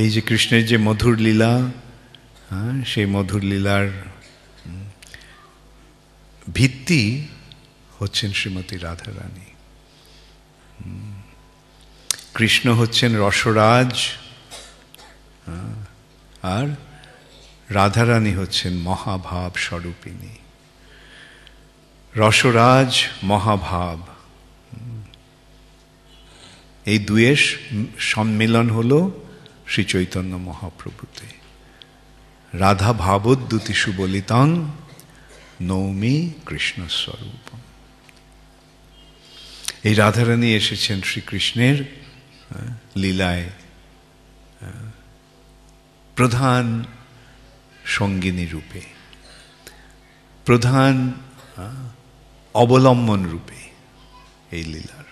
এই যে কৃষ্ণের যে মধুর লীলা, সেই মধুর লীলার ভিত্তি হচ্ছেন শ্রীমতী রাধারানী। কৃষ্ণ হচ্ছেন রসরাজ, আর রাধারানী হচ্ছেন মহাভাব স্বরূপিণী। রসরাজ, মহাভাব, এই দুয়ের সম্মিলন হল শ্রী চৈতন্য মহাপ্রভুতে। রাধা ভাবোদ্যুতি সুবলিতাং নৌমি কৃষ্ণস্বরূপ। এই রাধারানী এসেছেন শ্রীকৃষ্ণের লীলায় প্রধান সঙ্গিনী রূপে, প্রধান অবলম্বন রূপে এই লীলার।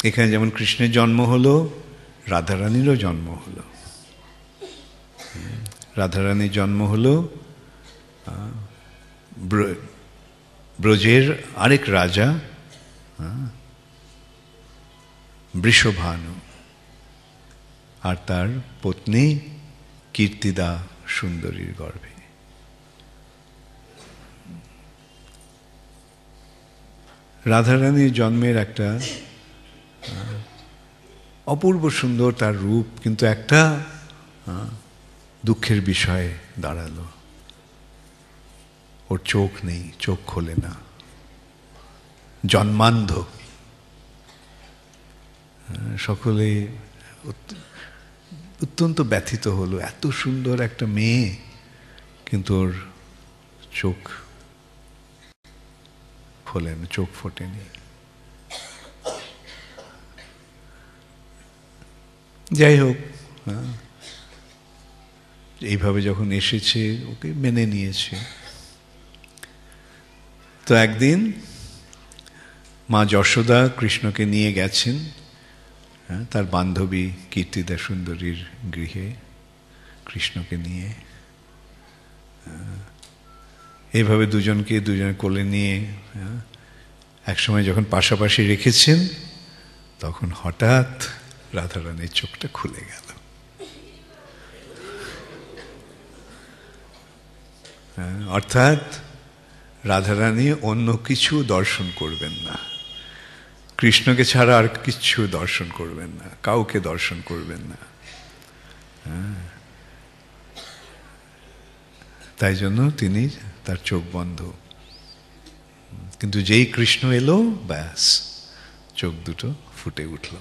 এখানে যেমন কৃষ্ণের জন্ম হলো, রাধারানীরও জন্ম হলো। রাধারানীর জন্ম হলো ব্রজের আরেক রাজা বৃষভানু আর তার পত্নী কীর্তিদা সুন্দরীর গর্ভে। রাধারানীর জন্মের একটা অপূর্ব সুন্দর তার রূপ, কিন্তু একটা দুঃখের বিষয় দাঁড়ালো, ওর চোখ নেই, চোখ খোলে না, জন্মান্ধ। সকলে অত্যন্ত ব্যথিত হলো, এত সুন্দর একটা মেয়ে কিন্তু ওর চোখ খোলেন, চোখ ফোটেনি। যাই হোক, এইভাবে যখন এসেছে ওকে মেনে নিয়েছে। তো একদিন মা যশোদা কৃষ্ণকে নিয়ে গেছেন তার বান্ধবী কীর্তিদা সুন্দরীর গৃহে, কৃষ্ণকে নিয়ে। এইভাবে দুজনে কোলে নিয়ে একসময় যখন পাশাপাশি রেখেছেন, তখন হঠাৎ রাধারানীর চোখটা খুলে গেল। অর্থাৎ রাধারানী অন্য কিছু দর্শন করবেন না, কৃষ্ণকে ছাড়া আর কিছু দর্শন করবেন না, কাউকে দর্শন করবেন না। তাই জন্য তিনি তার চোখ বন্ধ। কিন্তু যেই কৃষ্ণ এলো, ব্যাস চোখ দুটো ফুটে উঠল।